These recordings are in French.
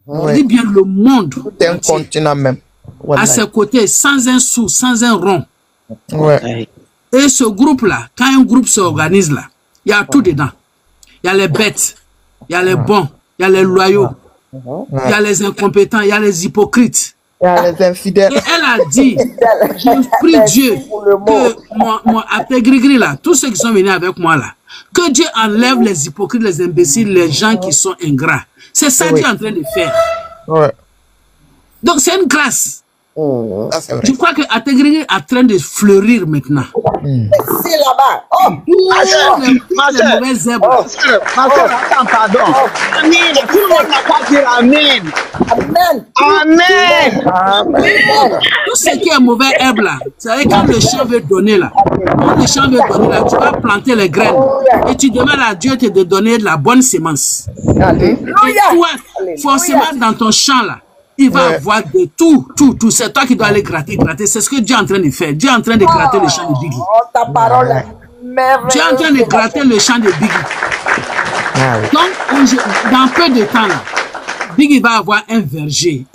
Je dis bien le monde. Tout un continent même. À ses côtés, sans un sou, sans un rond. Ouais. Et ce groupe-là, quand un groupe s'organise là, il y a tout dedans. Il y a les bêtes, il y a les bons, il y a les loyaux, il y a les incompétents, il y a les hypocrites. Il y a les infidèles. Et elle a dit, je prie Dieu que moi, après Grigri là, tous ceux qui sont venus avec moi là, que Dieu enlève les hypocrites, les imbéciles, les gens qui sont ingrats. C'est ça Dieu est en train de faire. Ouais. Donc c'est une grâce. Ça, c'est vrai. Je crois que Ategrigri est en train de fleurir maintenant. C'est là-bas. Oh, les mauvaises herbes. Ma soeur, attends, pardon. Amen. Tout le monde n'a pas dit Amen. Amen. Amen. Tout ce qui est mauvais herbe là, c'est quand le champ veut donner là. Quand le champ veut donner là, tu vas planter les graines. Et tu demandes à Dieu de donner de la bonne semence. Et toi, forcément dans ton champ là, il va avoir de tout. C'est toi qui dois aller gratter. C'est ce que Dieu est en train de faire. Dieu est en train de gratter le champ de Biggie. Ta parole est merveilleuse. Dieu est en train de gratter le champ de Biggie. Donc, dans peu de temps là, Biggie va avoir un verger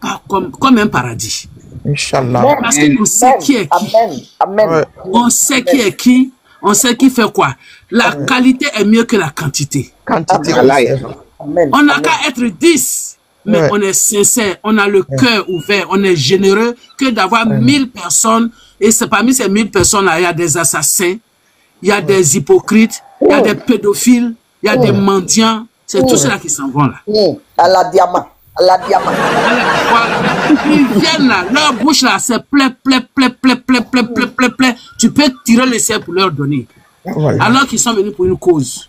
pas comme un paradis. Inch'Allah. Parce qu'on sait qui est qui. Amen. On sait qui est qui. On sait qui fait quoi. La qualité est mieux que la quantité. Quantité. On n'a qu'à être 10. Mais on est sincère, on a le cœur ouvert, on est généreux que d'avoir 1000 personnes. Et parmi ces 1000 personnes-là, il y a des assassins, il y a des hypocrites, il y a des pédophiles, il y a des mendiants. C'est tout cela qui s'en vont là. À la diamant. Ils viennent là, leur bouche là, c'est plein. Tu peux tirer le ciel pour leur donner. Alors qu'ils sont venus pour une cause.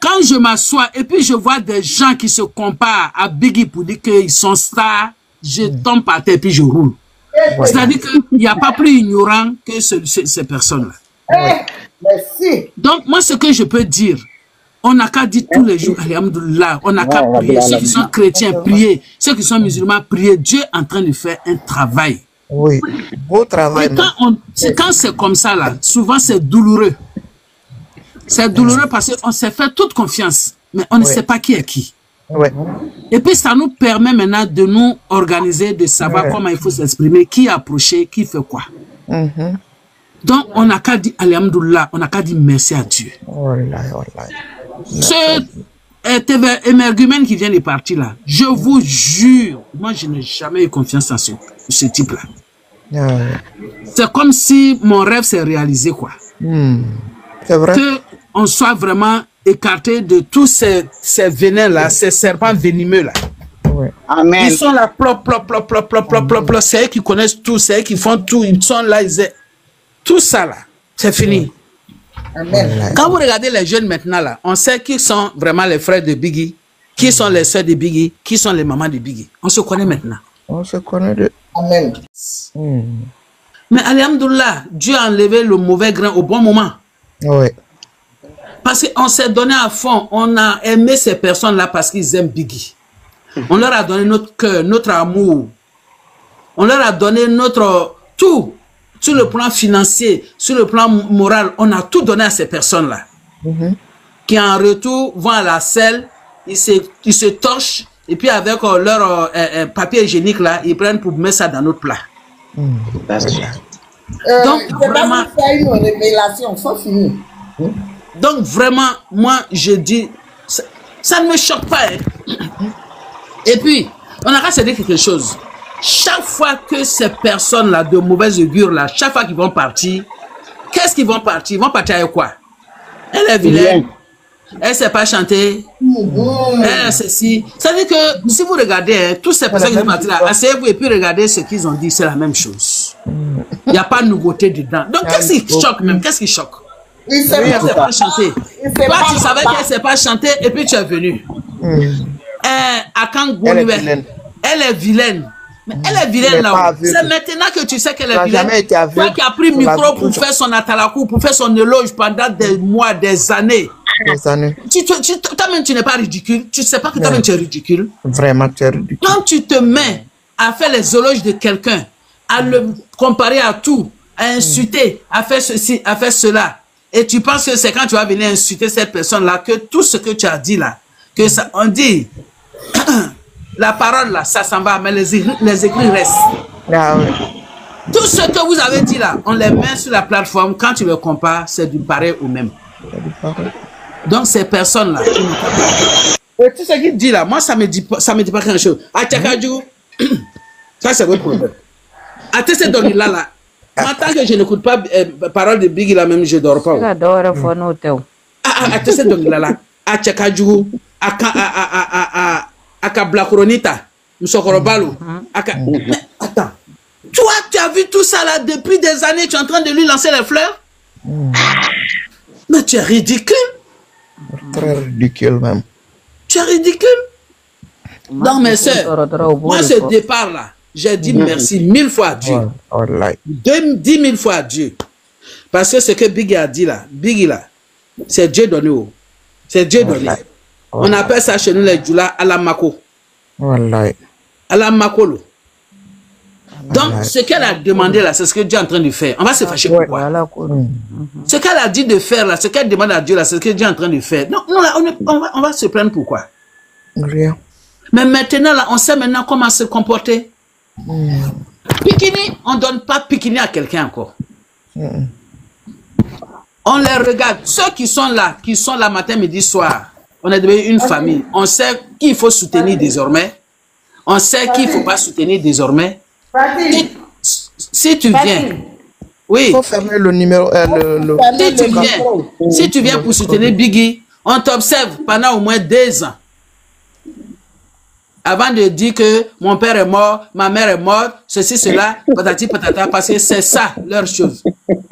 Quand je m'assois et puis je vois des gens qui se comparent à Biggie pour dire qu'ils sont stars, je tombe par terre et puis je roule. C'est-à-dire qu'il n'y a pas plus ignorant que ces personnes-là. Merci. Donc moi ce que je peux dire, on n'a qu'à dire tous les jours, alhamdoulilah, on n'a qu'à prier. Ceux qui sont chrétiens, prier. Ceux qui sont musulmans, prier. Dieu est en train de faire un travail. Oui, beau travail. Et quand c'est comme ça là, souvent c'est douloureux. C'est douloureux parce qu'on s'est fait toute confiance, mais on ne sait pas qui est qui. Et puis ça nous permet maintenant de nous organiser, de savoir comment il faut s'exprimer, qui approcher, qui fait quoi. Donc on n'a qu'à dire alhamdoulilah, on n'a qu'à dire merci à Dieu. Ce émergumène qui vient de partir là, je vous jure, moi je n'ai jamais eu confiance en ce type-là. C'est comme si mon rêve s'est réalisé quoi. C'est vrai. On soit vraiment écarté de tous ces venins-là, ces serpents venimeux là. Amen. Ils sont là, plop. C'est eux qui connaissent tout, c'est eux qui font tout. Ils sont là, tout ça là, c'est fini. Amen. Quand vous regardez les jeunes maintenant là, on sait qui sont vraiment les frères de Biggie, qui sont les sœurs de Biggie, qui sont les mamans de Biggie. On se connaît maintenant. On se connaît de... Amen. Mais alhamdoulilah, Dieu a enlevé le mauvais grain au bon moment. Parce qu'on s'est donné à fond, on a aimé ces personnes-là parce qu'ils aiment Biggie. On leur a donné notre cœur, notre amour. On leur a donné notre tout. Sur le plan financier, sur le plan moral, on a tout donné à ces personnes-là. Qui en retour vont à la selle, ils se torchent, et puis avec leur papier hygiénique là, ils prennent pour mettre ça dans notre plat. Donc vraiment, faire une révélation, faut finir. Donc vraiment, moi je dis, ça ne me choque pas. Et puis, on a qu'à se dire quelque chose. Chaque fois que ces personnes-là de mauvaise augure là, chaque fois qu'ils vont partir, qu'est-ce qu'ils vont partir? Ils vont partir avec quoi? Elle est vilaine. Elle ne sait pas chanter. Elle est ceci. Ça veut dire que si vous regardez, tous ces personnes qui sont parties là, asseyez-vous et puis regardez ce qu'ils ont dit, c'est la même chose. Il n'y a pas de nouveauté dedans. Donc qu'est-ce qui choque même? Qu'est-ce qui choque? Elle ne sait pas chanter. Toi, tu savais qu'elle ne sait pas chanter et puis tu es venu. Akang Gouliwe, elle est vilaine. Mais elle est vilaine là. C'est maintenant que tu sais qu'elle est vilaine. Toi qui as pris le micro pour faire son atalakou, pour faire son éloge pendant des mois, des années. Toi-même, tu n'es pas ridicule. Tu ne sais pas que toi-même, tu es ridicule. Vraiment, tu es ridicule. Quand tu te mets à faire les éloges de quelqu'un, à le comparer à tout, à insulter, à faire ceci, à faire cela, et tu penses que c'est quand tu vas venir insulter cette personne-là que tout ce que tu as dit là, que ça, on dit, La parole là, ça s'en va, mais les écrits restent. Ah oui. Tout ce que vous avez dit là, on les met sur la plateforme. Quand tu le compares, c'est du pareil au même. Donc ces personnes-là, et tout ce qu'il dit là, moi ça me dit pas quelque chose. À Tchakadjou, ça c'est votre problème. À Tessé Donila là, en tant que je n'écoute pas parole de Biggie là même, je dors pas. À Tessé Donila là, à Tchakadjou, à Kablakoronita, Msokorobalu, mais attends. Toi, tu as vu tout ça là depuis des années, tu es en train de lui lancer les fleurs? Mais tu es ridicule. Très ridicule même. Tu es ridicule. Donc mes soeurs, moi ce départ là, j'ai dit merci 1000 fois à Dieu. 10 000 fois à Dieu. Parce que ce que Biggie a dit là, Biggie là, c'est Dieu donné. C'est Dieu donné. On appelle ça chez nous les Djoula Alamako. Alamakolo. Donc, ce qu'elle a demandé là, c'est ce que Dieu est en train de faire. On va se fâcher pourquoi? Ce qu'elle a dit de faire là, ce qu'elle demande à Dieu là, c'est ce que Dieu est en train de faire. Non, là, on va se plaindre pourquoi? Rien. Mais maintenant là, on sait maintenant comment se comporter. Pikini, on ne donne pas Pikini à quelqu'un encore. On les regarde. Ceux qui sont là matin, midi, soir, on est devenu une famille. On sait qui il faut soutenir désormais. On sait qui il ne faut pas soutenir désormais. Si tu viens, oui. Il faut fermer le numéro. Si tu viens pour soutenir Biggie, on t'observe pendant au moins 2 ans. Avant de dire que mon père est mort, ma mère est morte, ceci, cela, patati patata, parce que c'est ça leur chose.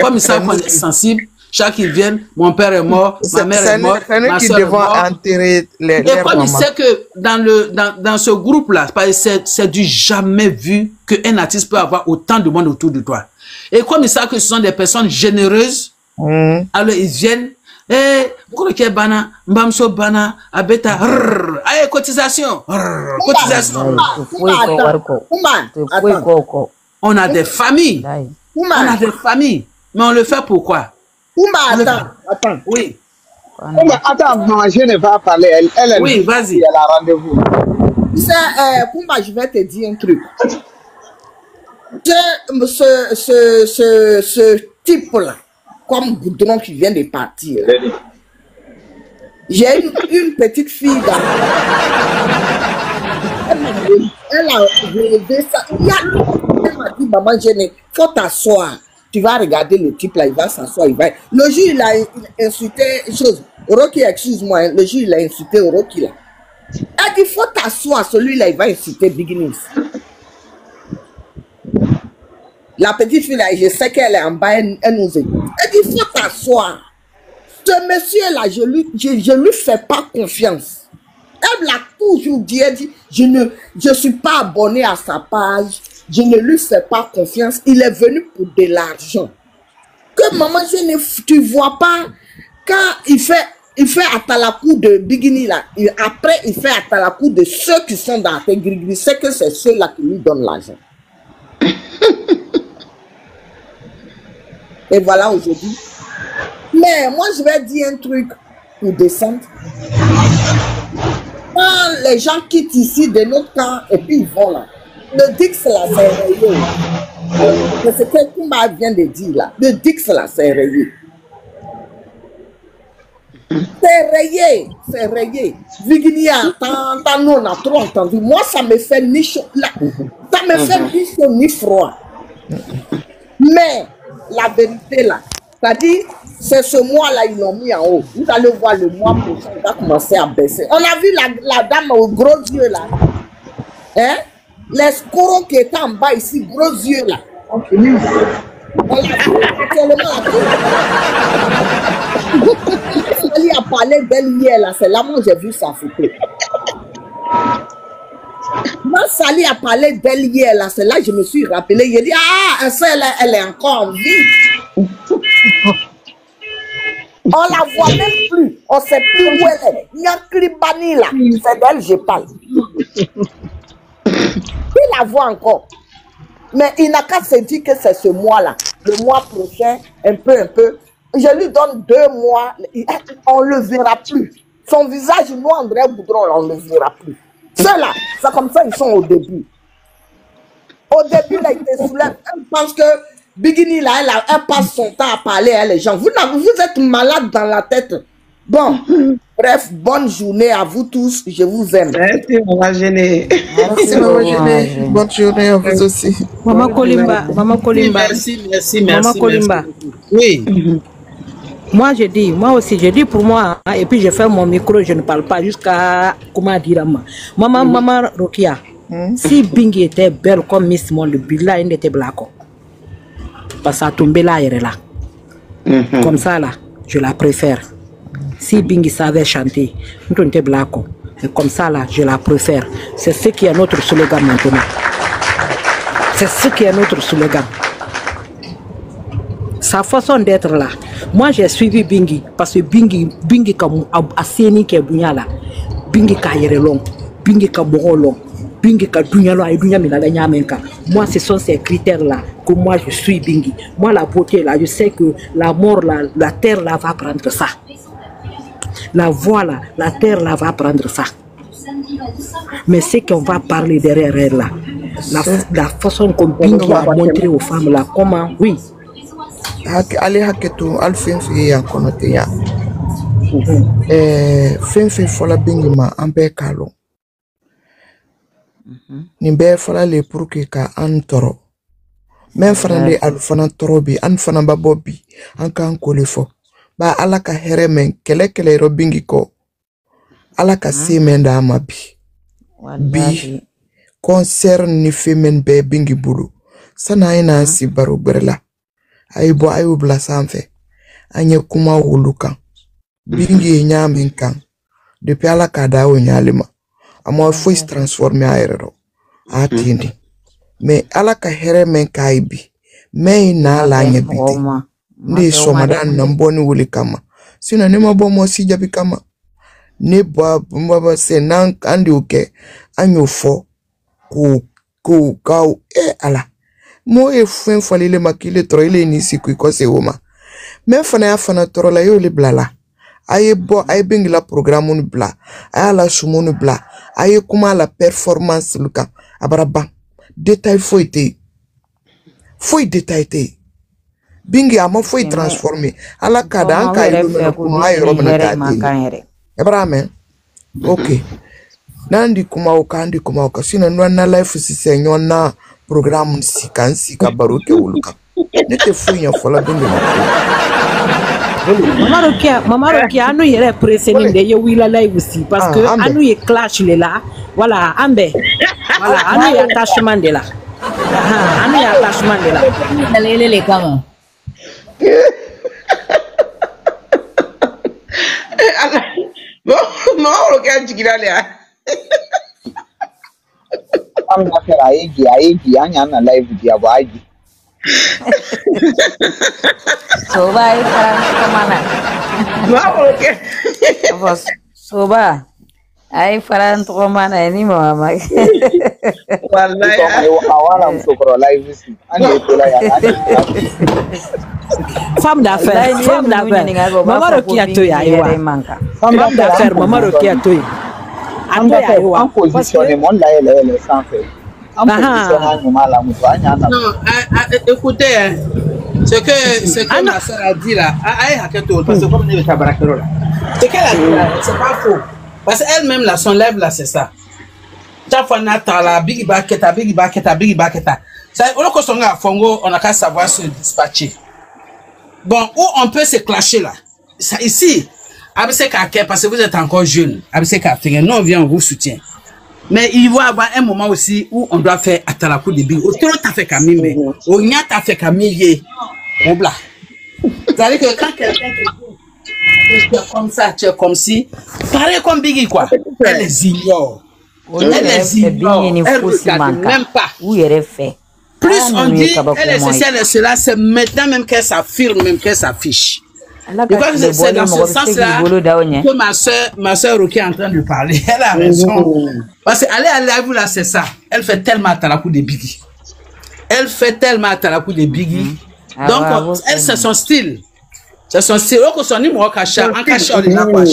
Comme ils savent qu'on est sensible, chaque qu'ils viennent, mon père est mort, ma mère est morte, ma soeur est morte. Et comme ils savent que dans ce groupe-là, c'est du jamais vu qu'un artiste peut avoir autant de monde autour de toi. Et comme ils savent que ce sont des personnes généreuses, alors ils viennent, bana, mbamso bana, abeta, allez, cotisation, cotisation. On a des familles, mais on le fait pourquoi? Attends. Oui. Attends, maman, je ne vais pas parler. Elle oui, vas-y. Elle a rendez-vous. Tu sais, Kumba, je vais te dire un truc. Ce type-là, comme Goudron qui vient de partir, j'ai une petite fille là. Elle a relevé ça. Elle m'a dit, maman, faut t'asseoir. Tu vas regarder le type là, il va s'asseoir, le jour il a insulté chose. Rocky, excuse-moi, le jour il a insulté Rocky là. Elle dit, faut t'asseoir, celui-là, il va insulter Beginnings. La petite fille là, je sais qu'elle est en bas, elle nous dit. Elle dit, faut t'asseoir. Ce monsieur-là, je lui fais pas confiance. Elle l'a toujours dit, elle dit, je suis pas abonné à sa page, je ne lui fais pas confiance, il est venu pour de l'argent. Que maman, tu vois pas, quand il fait atalakou de Bigini là, après il fait atalakou de ceux qui sont dans tes gris, c'est que c'est ceux-là qui lui donnent l'argent. Et voilà aujourd'hui. Mais moi, je vais dire un truc pour descendre. Quand les gens quittent ici de notre camp et puis ils vont là, le Dix là, c'est rayé. C'est ce que Kumba vient de dire là. Le Dix là, c'est rayé. C'est rayé, c'est rayé. Virginia, nous on a trop entendu. Moi, ça me fait ni chaud, ça me fait ni chaud ni froid. Mais la vérité là, c'est-à-dire, c'est ce mois-là, ils l'ont mis en haut. Vous allez voir le mois prochain, il va commencer à baisser. On a vu la dame aux gros yeux là. Hein? Les scorons qui étaient en bas ici, gros yeux là. On l'a vu actuellement. Il a parlé d'elle hier là, c'est là où j'ai vu sa photo. Moi, Sali a parlé d'elle hier là, c'est là que je me suis rappelé. Il a dit, ah, elle est encore en vie. On la voit même plus. On ne sait plus où elle est. Il y a un Kribani là. C'est d'elle que je parle. Il la voit encore. Mais il n'a qu'à se dire que c'est ce mois-là. Le mois prochain, un peu. Je lui donne 2 mois. On ne le verra plus. Son visage, nous, André Boudron, on ne le verra plus. Ceux-là, c'est comme ça, ils sont au début. Au début, là, ils te soulèvent. Elle pense que Bigini, là, elle passe son temps à parler à les gens. Vous êtes malade dans la tête. Bon, bref, bonne journée à vous tous. Je vous aime. Merci, Maman Géné. Merci, Maman Géné. Bonne journée à vous aussi. Maman Kolimba, Maman Kolimba. Merci. Maman Kolimba. Oui. Moi, je dis pour moi, hein, et puis je fais mon micro, je ne parle pas jusqu'à, comment dire, Maman Rokia, si Bingi était belle comme Miss Monde, Bila, il était black. Parce que ça tombait là, elle est là. Comme ça, là, je la préfère. Si Bingi savait chanter, nous était black. Et comme ça, là, je la préfère. C'est ce qui est notre slogan maintenant. C'est ce qui est notre slogan. Sa façon d'être là. Moi, j'ai suivi Bingi parce que Bingi comme a séni qui est bunyala. Bingi ka yerelong, Bingi ka borolong, Bingi ka dunyalo ay dunya milala nyamenka. Moi, ce sont ces critères-là que moi je suis Bingi. Moi, la beauté là, je sais que la mort là, la terre là va prendre ça. La voix là, la terre là va prendre ça. Mais ce qu'on va parler derrière elle là, la façon qu'on Bingi a montré aux femmes là, comment, oui. Ale haketu alfenfi ya konote ya fenfi fola bingi ma ambe kalo ni be fola le pour que ka antoro men fana le alfana torobi an fana babobi an kan kolifo ba ala ka heremen kele ro bingi ko ala ka semenda amabi bi concert ni femen be bingi bulu sana ina si baro berla aibo ayu bla sanfe anye kuma wulukan bingi nyamin kan depuis ala ka dawo nyalima amo foi se transformer aero atindi mais ala ka here men kaibi me na la nya biti ndi somadan namboni wuli kama sina ne mabomo si jabi kama ne baba se nan andi uke anyo fo ku kau ala mo e fuen falile makile troile ni siku ko se woma men fana ya fana trola yo le blala aye bo aye bengi la programme ni bla aye la sumo ni bla aye kuma la performance luka abaraba détail foi détail te bingi ama foi transformer ala kada an ka ilu mena kuma aye romena kati abrame okay nandi kuma oka sina nwana life si senyo na programme si ka baroke wuluka nete funya fola bingi Maman Rokia, anu yere pressé de yo wila live aussi parce que anu ye clash le là voilà ambe voilà anu ye attachement de là anu ye attachement de là les comment Maman Rokia jigila le am na fera aigi anya na live dia baagi Soba ay parang kemana? Maman Rokia Bos, Soba ay parang kemana ini mama? wallahi awala msokoro live si ande tola ya femme d'affaires Maman Rokia to ya iwa femme d'affaires Maman Rokia to ya atoya iwa en positionnement là elle est sans fait en positionnement là mutanya na Non, écoutez, hein, ce que ma soeur a dit là, parce que comme on est tabarakero là, ce qu'elle a dit là, c'est pas faux. Parce qu'elle-même là, son lèvre là, c'est ça. Chaque fois, on a la big baketa. Ça, on a qu'à savoir se dispatcher. Bon, où on peut se clasher là. Ça, ici, parce que vous êtes encore jeune, nous on vient, on vous soutient. Mais il va y avoir un moment aussi où on doit faire atalakou de big. Au trop t'as fait camille, au nya t'as fait camille, au bla. C'est-à-dire que quand quelqu'un te dit comme ça, tu es comme si, pareil comme Biggie quoi. Elle les ignore. Elle les ignore. Elle regarde même pas. Où il fait? Plus on dit, elle est ceci, elle est cela, c'est maintenant même qu'elle s'affirme, même qu'elle s'affiche. C'est dans ce sens-là que ma soeur Roki est en train de parler. Elle a raison. Parce qu'aller à la live là, c'est ça. Elle fait tellement à la coup de Biggie. Donc, elle, c'est son style. C'est son style.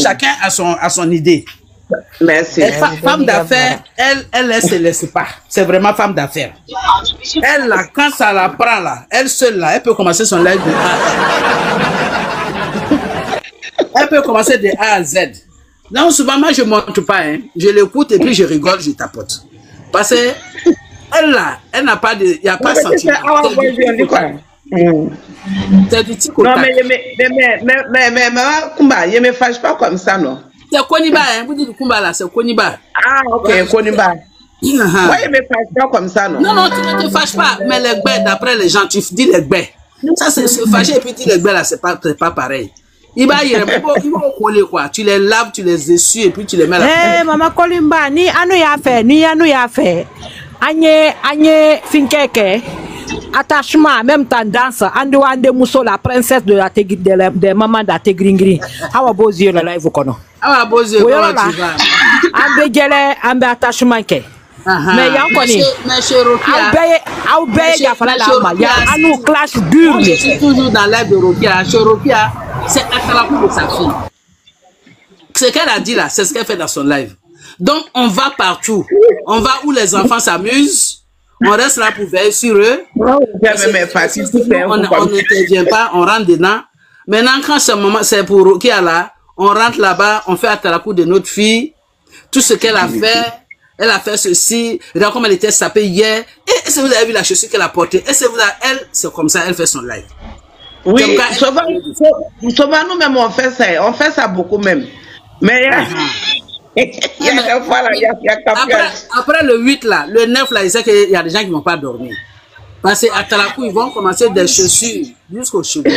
Chacun a son idée. Merci. Et femme d'affaires, elle se laisse pas. C'est vraiment femme d'affaires. Elle, là, quand ça la prend, là, elle seule, là, elle peut commencer son live de A. Elle peut commencer de A à Z. Donc, souvent, moi, je ne montre pas. Hein. Je l'écoute et puis je rigole, je tapote. Parce que elle, là, elle n'a pas de... Il n'y a pas de sentiment. C'est du tic au tac. Non, mais maman Kumba, je ne me fâche pas comme ça, non? C'est Koniba, hein. Vous dites Kumba, là, c'est Koniba. Ah, ok, Koniba. Moi, je ne me fâche pas comme ça, non? Non, tu ne te fâches pas. Mais les gbès, d'après les gens, tu dis les gbès. Ça, c'est se fâcher et puis dire les gbès, là, c'est pas pareil. Il va coller quoi. Tu les laves, tu les essuies et puis tu les mets là. Eh, Maman Kolimba, ni anu ya fait. Anye finkeke. Attachement, même tendance. Ande Mousso, la princesse de maman d'Ategringri. Awa bozi la live kono. Awa bozi comment tu vas? Ambe attachement ke. Mais y a encore ni. Au beye ya fala la ma. Ya anu clash dur. Je suis toujours dans l'air de Rokia. Chez Rokia, c'est Atalakou de sa fille. Ce qu'elle a dit là, c'est ce qu'elle fait dans son live. Donc on va partout. On va où les enfants s'amusent. On reste là pour veiller sur eux. On n'intervient pas, on rentre dedans. Maintenant, quand c'est pour Rokia là, on rentre là-bas, on fait Atalakou de notre fille. Tout ce qu'elle a fait. Elle a fait ceci, regarde comme elle était sapée hier. Et est-ce que vous avez vu la chaussure qu'elle a portée? Est-ce que vous avez, elle, c'est comme ça, elle fait son live. Oui, souvent nous-mêmes on fait ça beaucoup même. Mais il y a des fois là, il y a après le 8 là, le 9 là, il sait qu'il y a des gens qui ne vont pas dormir. Parce qu'à Talakou, ils vont commencer des chaussures jusqu'aux cheveux.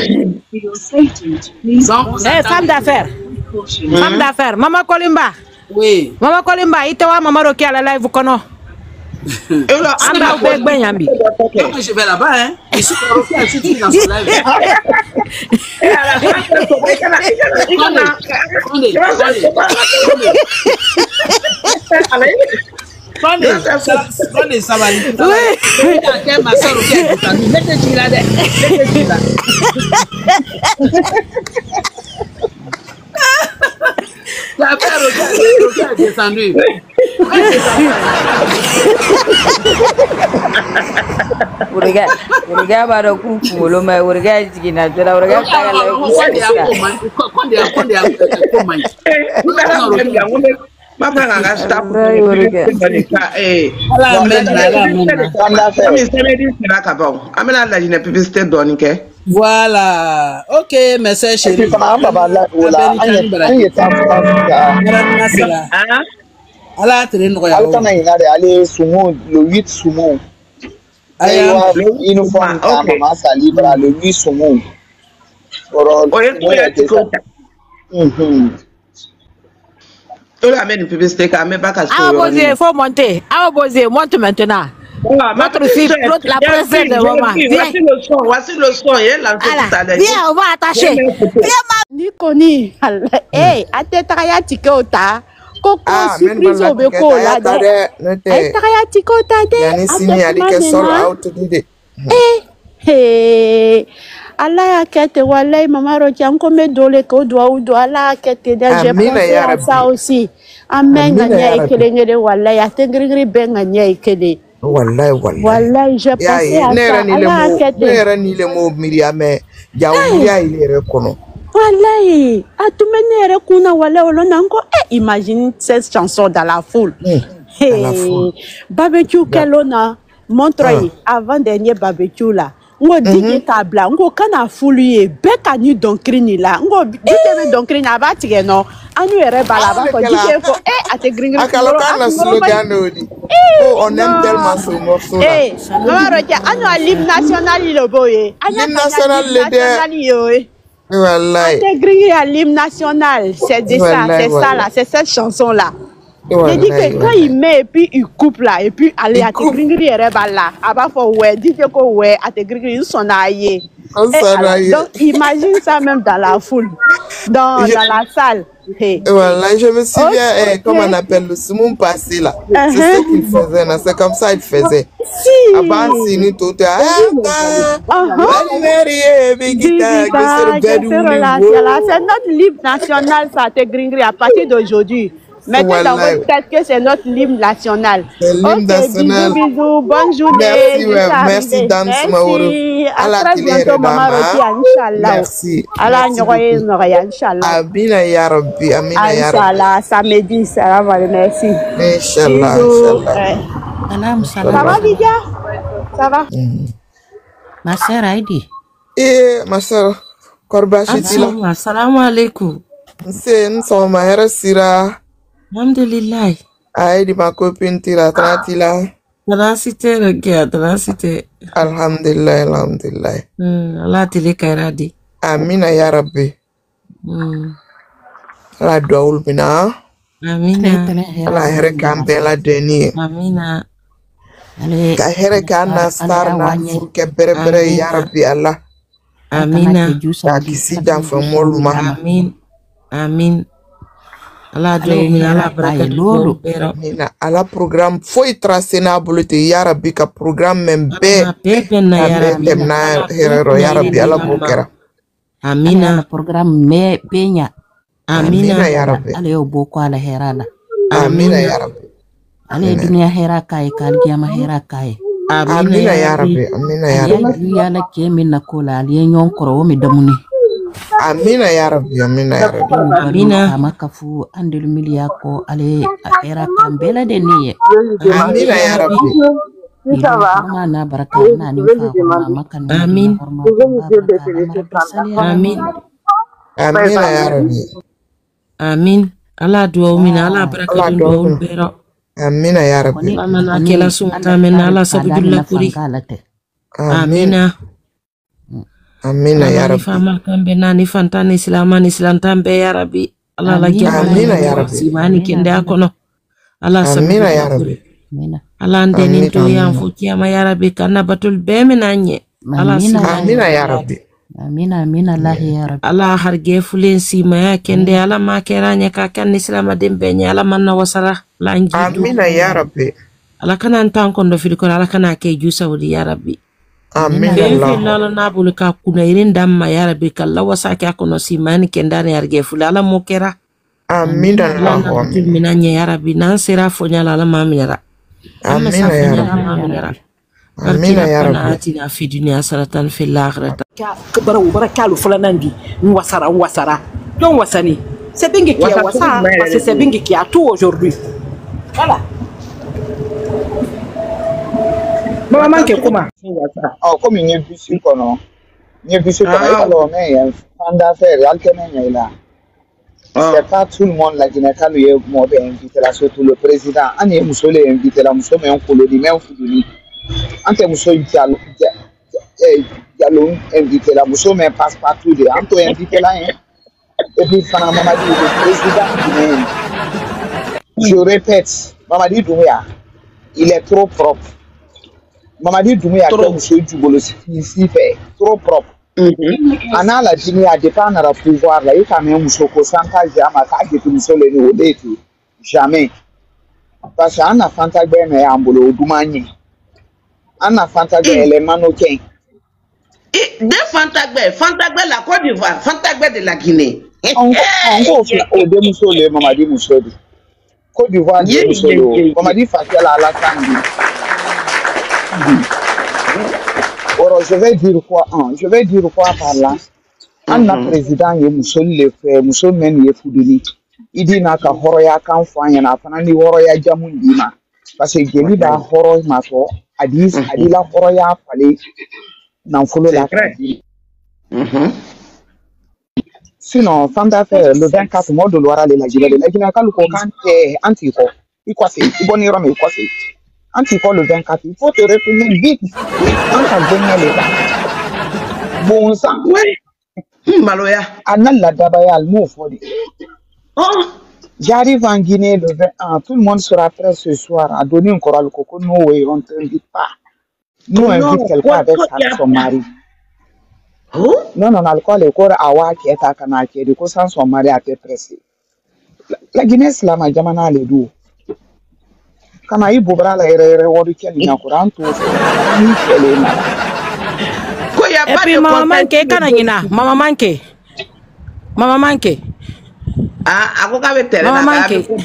Donc, femme d'affaires. Femme d'affaires. Maman Kolimba. Oui. Maman Kolimba, itawa Maman Rokia la live kono. Je vais là-bas, hein. Je suis Rokia, je suis dans son live. Attendez, ça va aller. Oui. Ma soeur Rokia est là. Mettez-tu là. La père Rokia est descendu. Urga bara kukulo ma urga jigina jora urga tagala Voilà. Ok, merci chérie. Allah te rendre ya. Altana ina da ale sumo le 8 sumo. Aywa uniform ka mama salibra le 8 sumo. Oro la mène publicité quand même pas qu'à il faut monter. Monte maintenant. Notre fille, la princesse de maman. Voici le son. Viens, on va attacher. Viens, ma. Nikoni. Eh, atetaya tikota. Koko surprise obeko la de. Atetaya tikota de. Yani sini alike solo out dide. Allah akete walay Maman Rokia nkome dole ko do Allah akete de j'ai pensé à ça aussi. Amen nganya ikelengere walay atengri ben nganya ikele. Wallahi j'ai pensé à ça. Allah akete. Nera ni le mo miriame ya ile rekono. Wallahi atumenere kuna wala olona ngo imagine cette chanson dans la foule. Barbecue kelona Montreuil avant dernier barbecue là. Ngo digi tabla ngo kana fuluye beka ni donkrini la ngo digi donkrini abati no anu ere bala ba ko digi ko ate gringri akaloka na slogan odi on aime tellement ce morceau là Maman Rokia anu l'hymne national le boye l'hymne national le yo wallahi ate gringri à l'hymne national c'est ça là c'est cette chanson là. Il dit que quand il met et puis il coupe là et puis allez à te gringri et là à faut ouais dit que ouais à te gringri son aïe. Donc imagine ça même dans la foule dans la salle. Voilà, je me souviens comment on appelle le Simon passé là. C'est ce qu'il faisait, c'est comme ça il faisait. Avant c'est tout c'est notre livre national ça te gringri à partir d'aujourd'hui. Mettez dans votre tête que c'est notre hymne national. Ok, bisous, bonne journée. Merci, Dan Smaourou. À très bientôt, Maman Roti, Inch'Allah. Merci. Allah Nyoye Noya, Inch'Allah. Amina ya Rabbi, Amina ya Rabbi. Inch'Allah, samedi, salam alaikum, merci. Inch'Allah, Inch'Allah. Ça va, Lydia? Ça va? Ma sœur Aïdi. Ma sœur, Korbachitila. Assalamu alaikum. Nous sommes à Sira. Alhamdulillah. Aïdi, ma copine, tira, tranquilla. Transité, regarde, transité. Alhamdulillah, alhamdulillah. Allah tili kairadi. Amina ya Rabbi. La doul bina. Amina. La here kambela deni. Amina. Ka here kana star na furke bere ya Rabbi Allah. Amina. Ka kisi dan fa moluma. Amin. Amin. Allah doumi Allah barakat lolu. Amina. Ala program foi tracé na bolite ya Rabbi ka program membe. Pepenna ya Rabbi. Na herero ya Rabbi Allah bokera. Amina. Program me penya. Amina ya Rabbi. Ale yo boko ala herala. Amina ya Rabbi. Ale dunia hera kai kal kiyama hera kai. Amina ya Rabbi. Amina ya Rabbi. Ya la kemi na kola ali nyon koro mi damuni. Amina ya Rabbi. Amina ya Rabbi. Amina makafu andil miliako ale hera kambela de niye. Amina ya Rabbi. Mana baraka na ni fa makan. Amin. Amin. Amina ya Rabbi. Amin. Allah doumi Allah barakat lolu bero. Amina ya Rabbi. Amana kela sumta men Allah sabudullah kuri. Amina. Amina ya Rabbi. Fama kambe nani fantani Islam tambe ya Rabbi. Allah la kema. Amina ya Rabbi. Simani kende akono. Allah Amina ya Rabbi. Allah ndeni to ya mfukia ma ya Rabbi kana batul beme nanye. Allah Amina ya Rabbi. Amina amina Allah ya Rabbi. Allah harge fulen sima ya kende Allah ma keranya ka kan Islam dembenya Allah manna wasara lanji. Amina ya Rabbi. Allah kana antan kondo fili ko Allah kana ke jusa wudi ya Rabbi. Amina Allah na bulu ka kuna irin damma ya Rabbi kala wasaki akono simani kendani harge fule Allah mo kera. Amina Allah. Minanya ya Rabbi nan sera fonya Allah maminara. Amina ya Rabbi. Amina ya Rabbi. Atina fi dunya saratan fil akhirati. Bara ubara kalu fulanandi wasara don wasani c'est bingi qui a wasa parce que c'est bingi qui a tout aujourd'hui voilà maman ke kuma comme il y a bisi kono il alors mais fanda faire alternance là c'est pas tout le monde là qui n'a qu'à lui inviter là surtout le président on est musole inviter là musole mais on coloni mais on fuduni ante musole Diallo invité la Mousso mais passe partout de Anto invité là hein. Et puis Fana Mamadi le président je répète Mamadi Doumbouya il est trop propre Mamadi Doumbouya comme monsieur Djoubolo ici fait trop propre ana la dini a dépendre à pouvoir là il quand même Mousso ko santa jama ka ke Mousso le ni odeti jamais parce que ana fanta gbe na ambolo odumanye ana fanta gbe élément no ken de Fantagbe la Côte d'Ivoire, Fantagbe de la Guinée. On de Moussole, Mamadi Moussole. Côte d'Ivoire, de Moussole. Mamadi Fatia la Kandi. Alors, je vais dire quoi par là. Un président, il Moussole le fait, Moussole men il foudini. Il dit n'a qu'à Horoya quand il y a un ni Horoya Jamundima. Parce que Geli da Horoy Mato, Adis, Adila Horoya Fale. Dans follow la sinon Fanda fait le 24 mois de Loire la Guinée quand anti-co il quoi c'est bonne rome quoi c'est anti-co le 24 il faut te retourner vite quand ça gagne les gars bon sang Maloya anal la dabaya al mot fodi j'arrive en Guinée le 21 tout le monde sera prêt ce soir à donner un choral coco no way on te dit pas. Nous invite quelqu'un avec son mari. Non, alcool est encore à voir qui est à Kanaki, de quoi sans son mari a été pressé. La Guinée, c'est la majamana les deux. Quand il boubra la reward qui est en courant, tout et puis maman manque, Kanagina, maman manque. ako ka be tere na ka be ko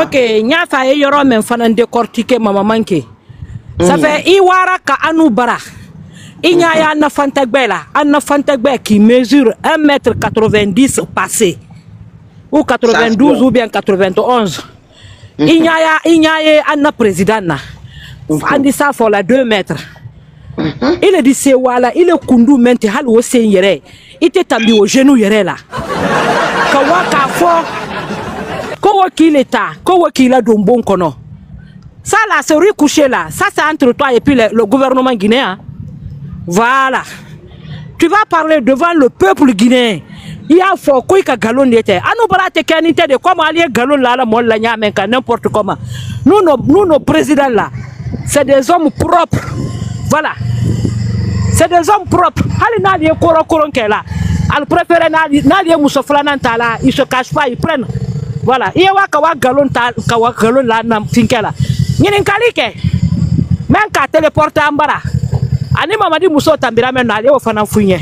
ok nyafa e yoro men fana décortiquer mama manke ça fait iwara ka anu bara inya ya na fantagbe qui mesure 1,90 m passé ou 92 ou bien 91 inya ya anna président na andi ça for la 2 mètres il est dit c'est wala il est kundu mente hal wo sen yere ite tambi au genou yere la ka waka fo ko wakila dombon kono ça là c'est recouché là ça c'est entre toi et puis le gouvernement guinéen voilà tu vas parler devant le peuple guinéen il y a fort quoi que galon était anu barate kanité de comment aller galon là la mon la nyame ka n'importe comment nous nos présidents là c'est des hommes propres voilà c'est des hommes propres hali na die koro kela al préféré na die musofla nan tala ils se cachent pas ils prennent voilà il y a ka galon la na finkela ñinin kalike men ka téléporter ambara ani mamadi muso tambira men na le o fana funye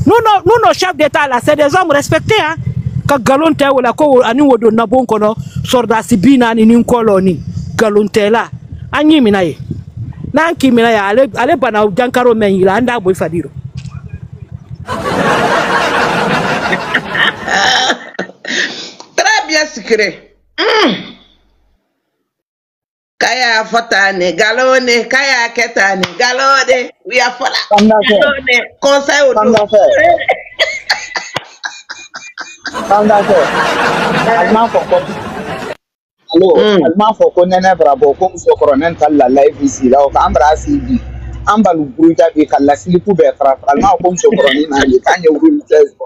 nous nos chefs d'état là c'est des hommes respectés hein ka galon te wala ko ani wodo na bon kono sorda sibina ni koloni galon te la anyi minaye nanki minaya ale bana jankaro men ila anda boy fadiro très bien secret kaya fatane galone kaya ketane galone we are for galone conseil au Allo, alma foko nene bravo ko foko nen kala live ici là o ambra CB ambalu bruja be kala silipu be fra alma ko foko ni na le kanye wuri test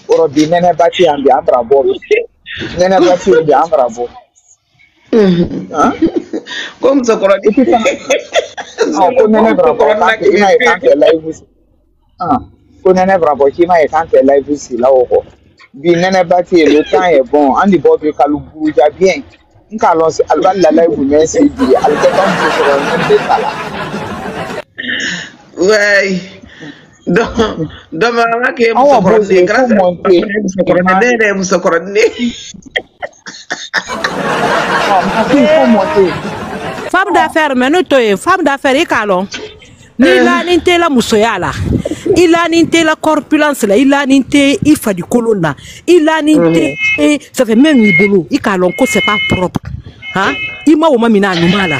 oro bi nene bati ambi ambra bo nene bati ambi ambra bo comme foko ni ko nene bravo ka ina e kan live ici ko nene bravo ki ma e kan live ici là o bi nene bati le temps est bon andi bobe kalubu ja bien nka lon se alba la live merci bi alka tam se ko nende tala ouais do mama ke mu sokorone grâce mu sokorone femme d'affaires menuto femme d'affaires ikalon ni la ninte la musoyala il a ninte la corpulence là il a ninte il fa du colonna il a ninte et ça fait même boulot il kalon ko c'est pas propre hein il ma o mamina nyumala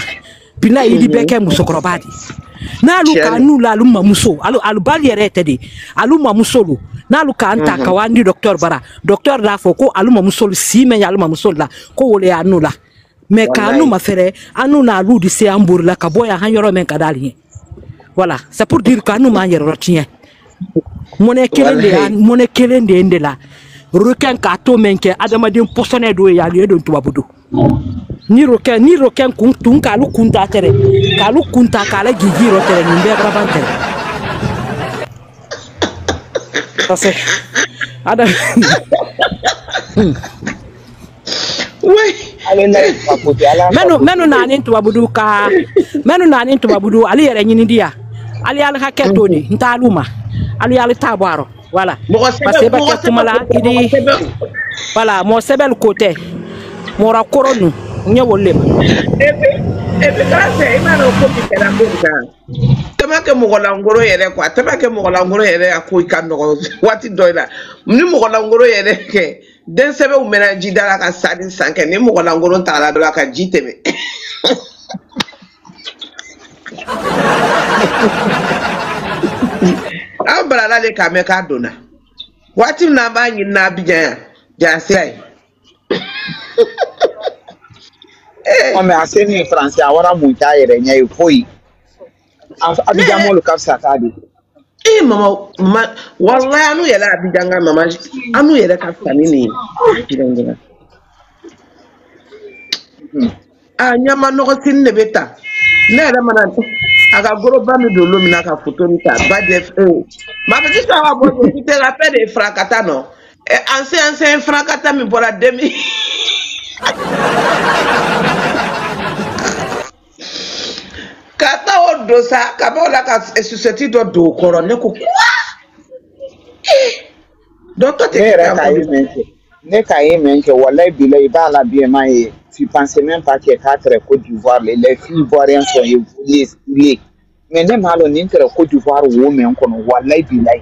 bina il di beke musokrobadi na luka nu la lu mamuso alu bali rete de alu mamuso lu na luka anta ka wandi docteur bara docteur la foko alu mamuso si men alu mamuso la ko wole anu la mais ka anu mafere anu na lu di se ambour la ka boya han yoro men ka dali voilà c'est pour dire que nous manier retien monnaie kelende ende la requin ka to menke adamadin posone do ya le don tubabudo ni requin kun ka lu kunta tere ka lu kunta ka la gigiro tere ni be brabante ça c'est adam oui menu nani tubabudu ka menu nani tubabudu ali yere nyini dia ali al haketo ni ntaluma ali al tabaro voilà parce que ba kumala idi voilà mo sebel côté mo rakoronu nyewolem et grâce imano ko bitera bonga tamake mugola ngoro yere kwa tamake mugola ngoro yere akoi kando wati doila ni mugola ngoro yere ke den sebe u mena jidala ka sadi sanke ni mugola ngoro tala dola ka jiteme ambra la le kameka dona wati na banyi na bijan ja sai on me aseni français awara muta yere nyai foi abidjan mo lokaf sakade mama wallahi anu yela abidjan mama anu yela ka sanini nyama no tin ne beta ne la mana aga goro ba mi do lomina ka photo ni ta ba def ma be ça va bon tu te rappelles des fracata non ancien fracata mi pour la demi kata o dosa ka ba la ka société do koro ne ko docteur te Ne ka ye men que wallahi billahi ba la bien mai tu pensais même pas que 4 Côte d'Ivoire les filles ivoiriennes sont évoluées mais ne malo ni entre Côte d'Ivoire wo men kono wallahi billahi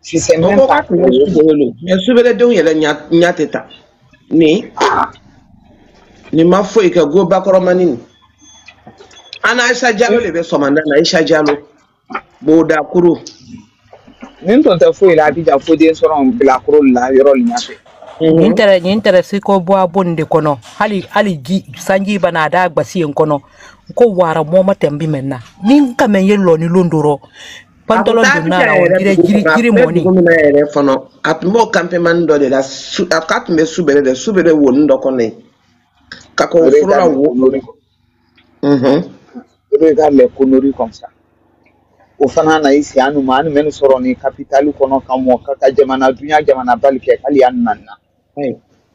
tu sais même pas que mais subele don yele nyateta ni ma foi que go bakoro manini ana Aisha Diallo le be somanda na Aisha Diallo boda kuro nin ton ta foi la bija fo den soron bla kuro la yoro nyafe Nintere siko boa bonde kono hali gi sanji bana da gbasi en kono ko wara moma tembi menna nin kamen yello ni londoro pantalon do na giri moni fono atmo campement do de la akat me subere won do kono ka ko fura wo regarde les conneries comme ça au fana na isi anu manu men soro ni capitale kono kamo kaka jamana dunya jamana balke kali annana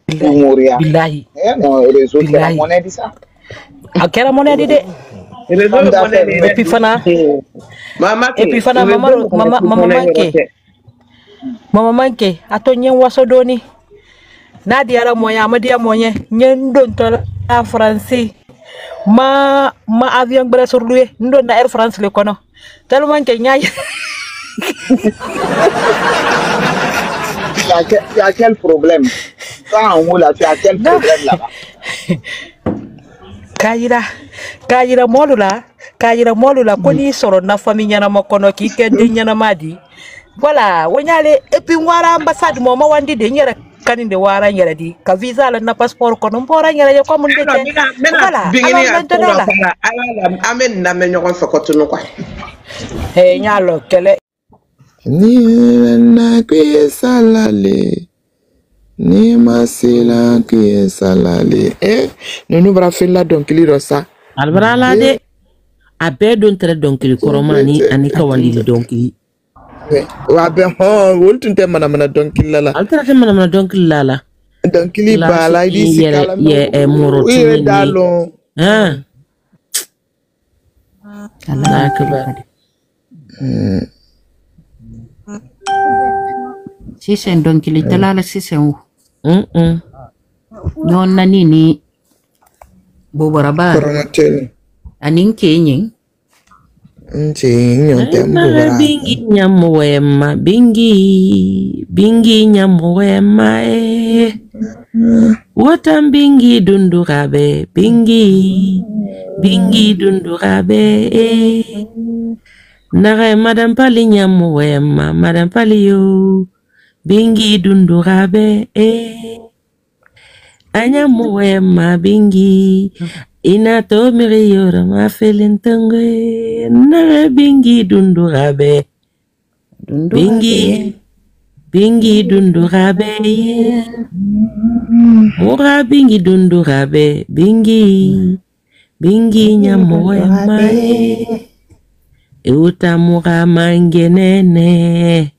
billahi no réseau qui la monnaie dit ça akera monnaie de et puis fana mama manke ato nyen waso doni na diara moya amadia monye nyen don to la français ma avion bra sur lui ndo na Air France le kono tellement que nyaay tu as quel problème quand on là tu as quel problème là-bas kayira molula ko ni soro na famille na makono ki ke de nyana madi voilà wonyale et puis wara ambassade mo ma wandi de nyere kaninde wara nyere di ka visa la na passeport ko no mbora nyere ko mun de voilà bingini ala amen na me nyoko fokoto no kwa nyalo kele ni na kwe salale ni masila kwe salale nunu bra fella donc li rosa albara la de abe don tere donc li koromani anika wandi donc li wa be wultun te mana donc lala altara te mana donc lala donc li bala di sikala ye moro tini dalo Allah akbar sisen donc li talala sisen nyon nani bobara ba anin kenyin nyon tembo bingi nyamwema bingi nyamwema wotam bingi dundurabe bingi dundurabe nare madam pali nyamwema madam pali yo bingi dundurabe anyamwema bingi inato miriora ma felentangwe nare bingi dundurabe bingi dundurabe mura bingi dundurabe bingi nyamwema utamura mangenene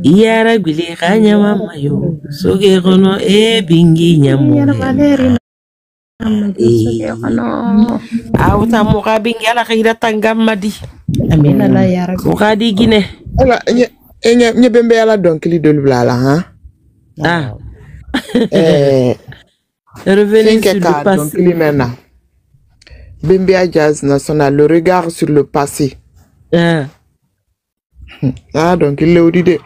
iyara gwili kanya mama yo soge kono bingi nyamwema utamura bingi ala kira tangam madi amina la ya rabbi ukadi gine ala nye bembe ala donc li de blala revenez sur le passé donc li mena Bembea Jazz National, le regard sur le passé. Donc il l'a dit.